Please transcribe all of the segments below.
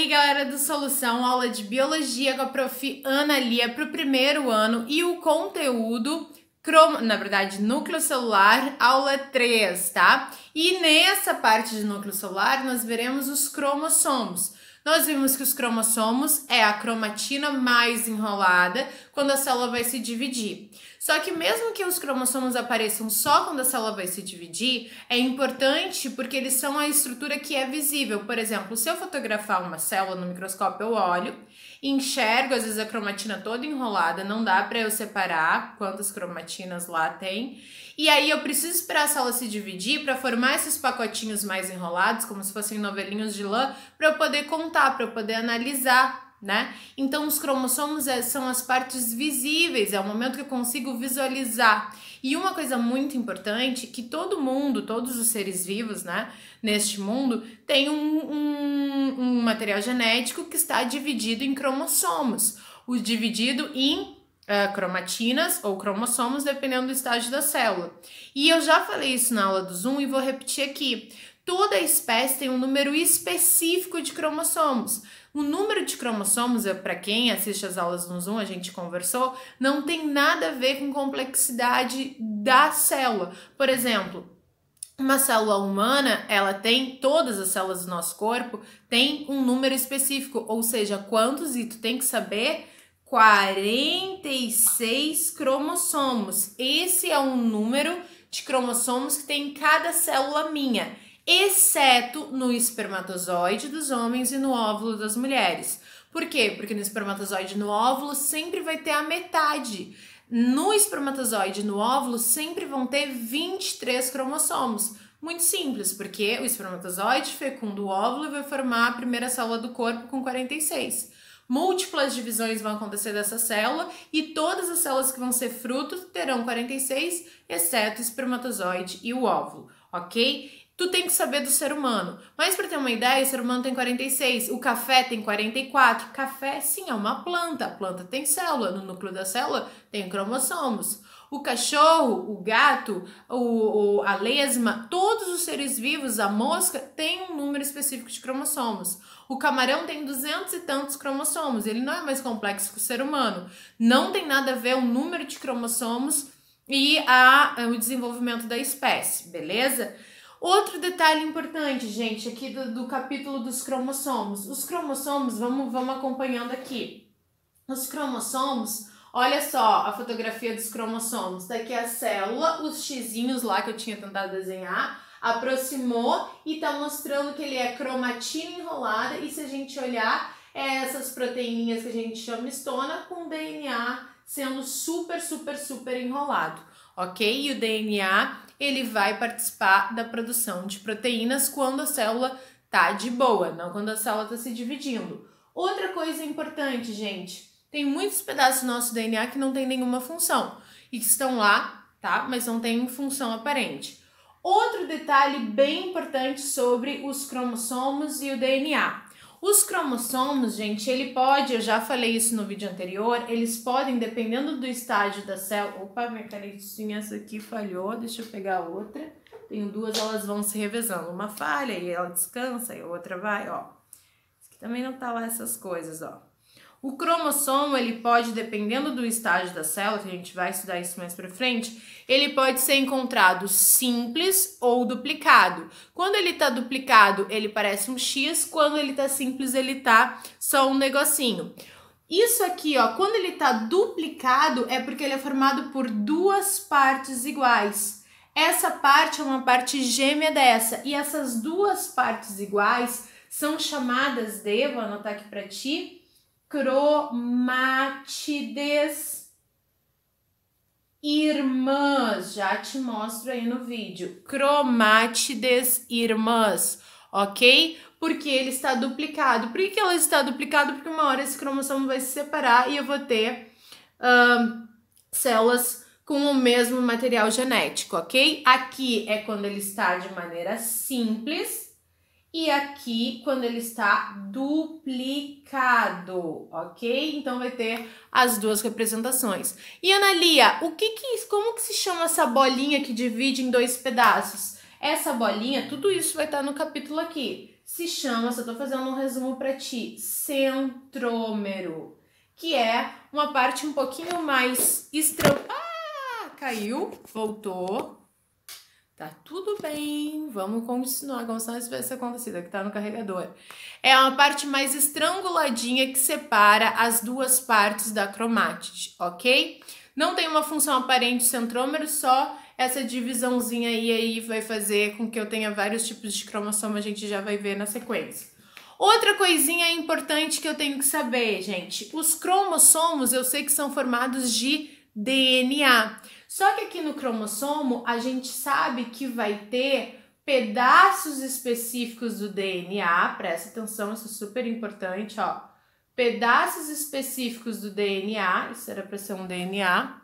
galera do Solução, aula de Biologia com a Prof. Ana Lia para o primeiro ano e o conteúdo, núcleo celular, aula 3, tá? E nessa parte de núcleo celular nós veremos os cromossomos. Nós vimos que os cromossomos é a cromatina mais enrolada quando a célula vai se dividir. Só que mesmo que os cromossomos apareçam só quando a célula vai se dividir, é importante porque eles são a estrutura que é visível. Por exemplo, se eu fotografar uma célula no microscópio, eu olho, enxergo às vezes a cromatina toda enrolada, não dá para eu separar quantas cromatinas lá tem. E aí eu preciso esperar a célula se dividir para formar esses pacotinhos mais enrolados, como se fossem novelinhos de lã, para eu poder contar, para eu poder analisar, né? Então os cromossomos são as partes visíveis, é o momento que eu consigo visualizar. E uma coisa muito importante, que todo mundo, todos os seres vivos, né, neste mundo, tem um material genético que está dividido em cromossomos, dividido em cromatinas ou cromossomos, dependendo do estágio da célula. E eu já falei isso na aula do Zoom e vou repetir aqui. Toda espécie tem um número específico de cromossomos. O número de cromossomos, para quem assiste as aulas no Zoom, a gente conversou, não tem nada a ver com complexidade da célula. Por exemplo, uma célula humana, ela tem, todas as células do nosso corpo, tem um número específico, ou seja, quantos, e tu tem que saber, 46 cromossomos. Esse é um número de cromossomos que tem em cada célula minha, exceto no espermatozoide dos homens e no óvulo das mulheres. Por quê? Porque no espermatozoide e no óvulo sempre vai ter a metade. No espermatozoide e no óvulo sempre vão ter 23 cromossomos. Muito simples, porque o espermatozoide fecunda o óvulo e vai formar a primeira célula do corpo com 46. Múltiplas divisões vão acontecer dessa célula e todas as células que vão ser fruto terão 46, exceto o espermatozoide e o óvulo, ok? Tu tem que saber do ser humano, mas para ter uma ideia, o ser humano tem 46, o café tem 44. Café, sim, é uma planta, a planta tem célula, no núcleo da célula tem cromossomos. O cachorro, o gato, a lesma, todos os seres vivos, a mosca, tem um número específico de cromossomos. O camarão tem 200 e tantos cromossomos, ele não é mais complexo que o ser humano. Não tem nada a ver o número de cromossomos e o desenvolvimento da espécie, beleza? Outro detalhe importante, gente, aqui do capítulo dos cromossomos. Os cromossomos, vamos acompanhando aqui. Os cromossomos, olha só a fotografia dos cromossomos. Daqui a célula, os xizinhos lá que eu tinha tentado desenhar, aproximou e tá mostrando que ele é cromatina enrolada. E se a gente olhar, essas proteínas que a gente chama histona com DNA sendo super enrolado, ok? E o DNA, ele vai participar da produção de proteínas quando a célula tá de boa, não quando a célula tá se dividindo. Outra coisa importante, gente, tem muitos pedaços do nosso DNA que não tem nenhuma função e que estão lá, tá? Mas não tem função aparente. Outro detalhe bem importante sobre os cromossomos e o DNA. Os cromossomos, gente, ele pode, eu já falei isso no vídeo anterior, eles podem, dependendo do estágio da célula... Opa, minha canetinha essa aqui falhou, deixa eu pegar outra. Tenho duas, elas vão se revezando. Uma falha e ela descansa e a outra vai, ó. Esse aqui também não tá lá essas coisas, ó. O cromossomo, ele pode, dependendo do estágio da célula, que a gente vai estudar isso mais pra frente, ele pode ser encontrado simples ou duplicado. Quando ele tá duplicado, ele parece um X, quando ele tá simples, ele tá só um negocinho. Isso aqui, ó, quando ele tá duplicado, é porque ele é formado por duas partes iguais. Essa parte é uma parte gêmea dessa, e essas duas partes iguais são chamadas de, vou anotar aqui pra ti, cromátides irmãs, já te mostro aí no vídeo, cromátides irmãs, ok? Porque ele está duplicado. Por que ela está duplicado? Porque uma hora esse cromossomo vai se separar e eu vou ter células com o mesmo material genético, ok? Aqui é quando ele está de maneira simples, e aqui quando ele está duplicado, ok? Então vai ter as duas representações. E Ana Lia, como que se chama essa bolinha que divide em dois pedaços? Essa bolinha, tudo isso vai estar no capítulo aqui. se chama, só tô fazendo um resumo para ti, centrômero, que é uma parte um pouquinho mais caiu, voltou. Tá tudo bem, vamos continuar como se não tivesse acontecido, que tá no carregador. É uma parte mais estranguladinha que separa as duas partes da cromatide, ok? Não tem uma função aparente centrômero, só essa divisãozinha aí vai fazer com que eu tenha vários tipos de cromossomo, a gente já vai ver na sequência. Outra coisinha importante que eu tenho que saber, gente, os cromossomos eu sei que são formados de DNA. Só que aqui no cromossomo a gente sabe que vai ter pedaços específicos do DNA, presta atenção, isso é super importante, ó. Pedaços específicos do DNA, isso era para ser um DNA,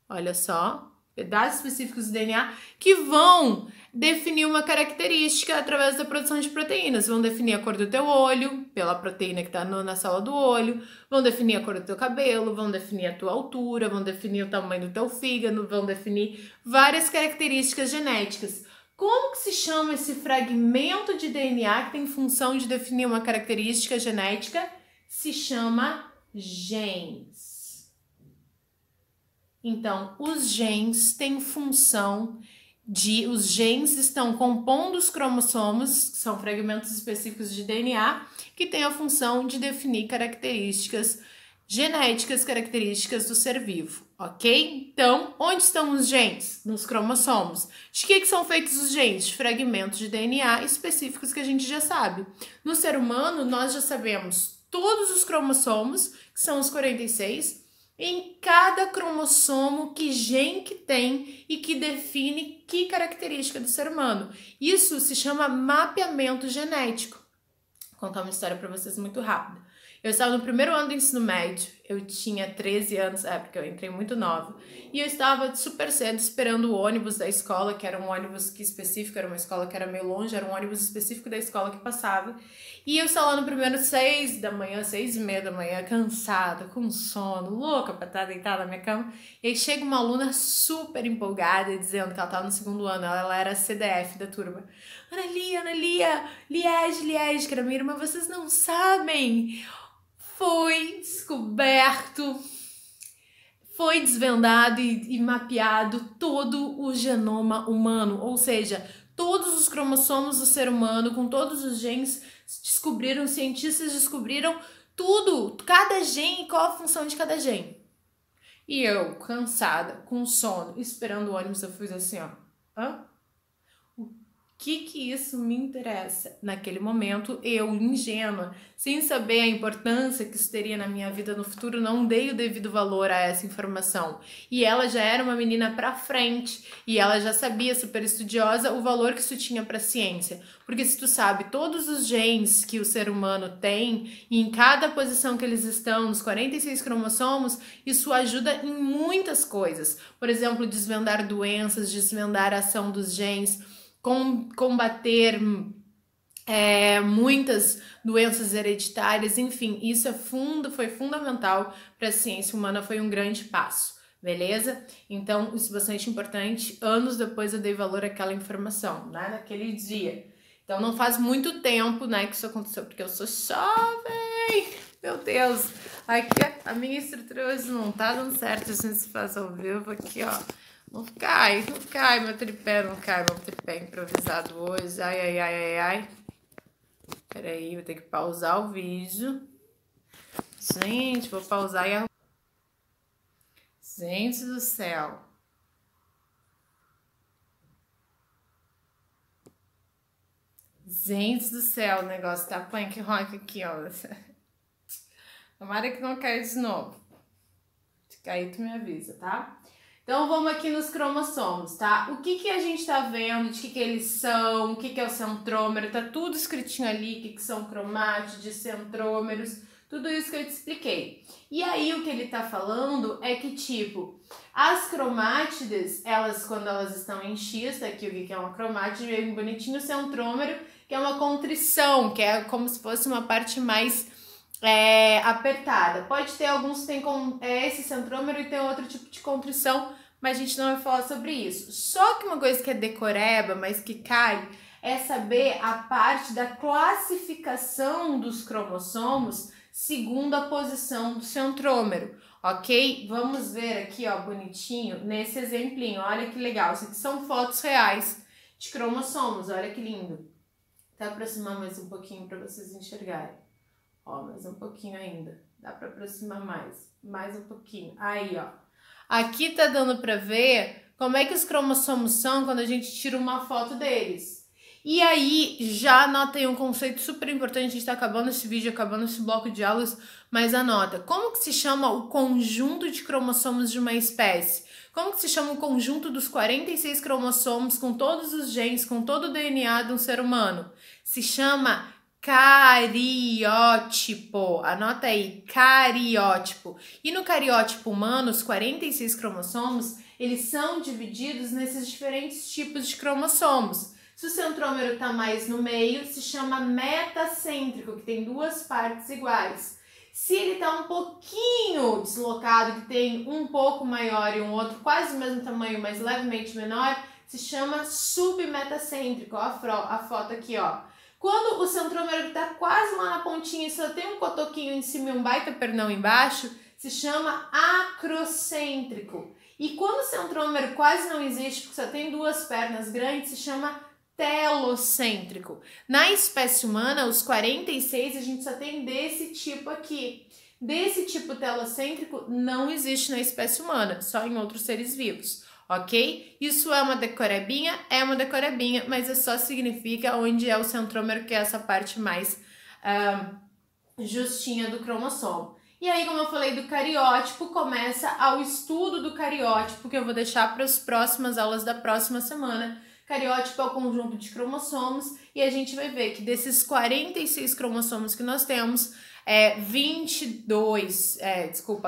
olha só, pedaços específicos do DNA que vão definir uma característica através da produção de proteínas. Vão definir a cor do teu olho, pela proteína que está na célula do olho, vão definir a cor do teu cabelo, vão definir a tua altura, vão definir o tamanho do teu fígado, vão definir várias características genéticas. Como que se chama esse fragmento de DNA que tem função de definir uma característica genética? Se chama genes. Então, os genes têm função os genes estão compondo os cromossomos, que são fragmentos específicos de DNA, que têm a função de definir características genéticas, características do ser vivo, ok? Então, onde estão os genes? Nos cromossomos. De que são feitos os genes? De fragmentos de DNA específicos que a gente já sabe. No ser humano, nós já sabemos todos os cromossomos, que são os 46, em cada cromossomo, que gene que tem e que define que característica do ser humano. Isso se chama mapeamento genético. Vou contar uma história para vocês muito rápida. Eu estava no primeiro ano do ensino médio, eu tinha 13 anos, porque eu entrei muito nova, e eu estava super cedo esperando o ônibus da escola, que era um ônibus que específico, era uma escola que era meio longe, era um ônibus específico da escola que passava, e eu estava lá no primeiro 6 da manhã, 6:30 da manhã, cansada, com sono, louca pra estar deitada na minha cama, e aí chega uma aluna super empolgada, dizendo que ela estava no segundo ano, ela era a CDF da turma. Ana Lia, Liege, que era minha irmã, vocês não sabem... Foi descoberto, foi desvendado e mapeado todo o genoma humano, ou seja, todos os cromossomos do ser humano, com todos os genes, os cientistas descobriram tudo, cada gene, qual a função de cada gene. E eu, cansada, com sono, esperando o ônibus, eu fiz assim, ó, O que isso me interessa? Naquele momento, eu, ingênua, sem saber a importância que isso teria na minha vida no futuro, não dei o devido valor a essa informação. E ela já era uma menina pra frente, e ela já sabia, super estudiosa, o valor que isso tinha pra ciência. Porque se tu sabe todos os genes que o ser humano tem, e em cada posição que eles estão, nos 46 cromossomos, isso ajuda em muitas coisas. Por exemplo, desvendar doenças, desvendar a ação dos genes, combater muitas doenças hereditárias, enfim, isso foi fundamental para a ciência humana, foi um grande passo, beleza? Então, isso é bastante importante, anos depois eu dei valor àquela informação, né, naquele dia. Então, não faz muito tempo, né, que isso aconteceu, porque eu sou jovem, meu Deus, aqui a minha estrutura hoje não tá dando certo, a gente se faz ao vivo aqui, ó. Não cai, meu tripé, não cai, meu tripé improvisado hoje, ai. Peraí, vou ter que pausar o vídeo. Gente, vou pausar e... Gente do céu. Gente do céu, o negócio tá punk rock aqui, ó. Tomara que não caia de novo. Se cair, tu me avisa, tá? Então, vamos aqui nos cromossomos, tá? O que a gente tá vendo, de que eles são, o que é o centrômero, tá tudo escritinho ali, o que são cromátides, centrômeros, tudo isso que eu te expliquei. E aí, o que ele tá falando é que, tipo, as cromátides, quando elas estão em X, tá aqui o que é uma cromátide, bem bonitinho, o centrômero, que é uma contrição, que é como se fosse uma parte mais... apertada. Pode ter alguns que tem esse centrômero e tem outro tipo de contrição, mas a gente não vai falar sobre isso. Só que uma coisa que é decoreba, mas que cai, é saber a parte da classificação dos cromossomos segundo a posição do centrômero, ok? Vamos ver aqui, ó, bonitinho, nesse exemplinho, olha que legal, isso aqui são fotos reais de cromossomos, olha que lindo. Vou aproximar mais um pouquinho para vocês enxergarem, ó, mais um pouquinho ainda, dá para aproximar mais um pouquinho, aí, ó. Aqui tá dando para ver como é que os cromossomos são quando a gente tira uma foto deles. E aí, já anotem um conceito super importante, a gente tá acabando esse vídeo, acabando esse bloco de aulas, mas anota, como que se chama o conjunto de cromossomos de uma espécie? Como que se chama o conjunto dos 46 cromossomos com todos os genes, com todo o DNA de um ser humano? Se chama cariótipo, anota aí, cariótipo. E no cariótipo humano, os 46 cromossomos, eles são divididos nesses diferentes tipos de cromossomos. Se o centrômero está mais no meio, se chama metacêntrico, que tem duas partes iguais. Se ele está um pouquinho deslocado, que tem um pouco maior e um outro quase o mesmo tamanho, mas levemente menor, se chama submetacêntrico. Ó, a foto aqui, ó. Quando o centrômero está quase lá na pontinha e só tem um cotoquinho em cima e um baita pernão embaixo, se chama acrocêntrico. E quando o centrômero quase não existe, porque só tem duas pernas grandes, se chama telocêntrico. Na espécie humana, os 46, a gente só tem desse tipo aqui. Desse tipo telocêntrico não existe na espécie humana, só em outros seres vivos, ok? Isso é uma decorebinha? É uma decorebinha, mas só significa onde é o centrômero, que é essa parte mais justinha do cromossomo. E aí, como eu falei do cariótipo, começa ao estudo do cariótipo, que eu vou deixar para as próximas aulas da próxima semana. Cariótipo é o conjunto de cromossomos e a gente vai ver que desses 46 cromossomos que nós temos,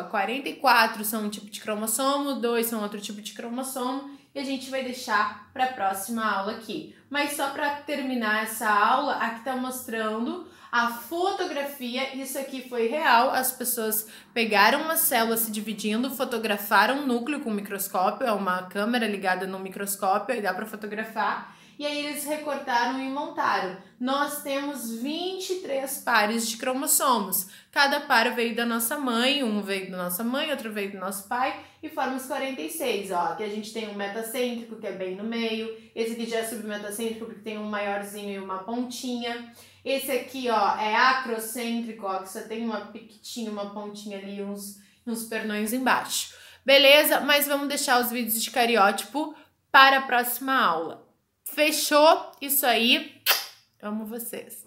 44 são um tipo de cromossomo, 2 são outro tipo de cromossomo e a gente vai deixar para a próxima aula aqui. Mas só para terminar essa aula, aqui tá mostrando a fotografia, isso aqui foi real, as pessoas pegaram uma célula se dividindo, fotografaram um núcleo com microscópio, é uma câmera ligada no microscópio, aí dá para fotografar, e aí eles recortaram e montaram. Nós temos 23 pares de cromossomos, cada par veio da nossa mãe, um veio da nossa mãe, outro veio do nosso pai, e forma os 46, ó, aqui a gente tem um metacêntrico, que é bem no meio, esse aqui já é submetacêntrico, porque tem um maiorzinho e uma pontinha. Esse aqui, ó, é acrocêntrico, ó, que só tem uma piquitinha, uma pontinha ali, uns pernões embaixo. Beleza? Mas vamos deixar os vídeos de cariótipo para a próxima aula. Fechou? Isso aí. Amo vocês.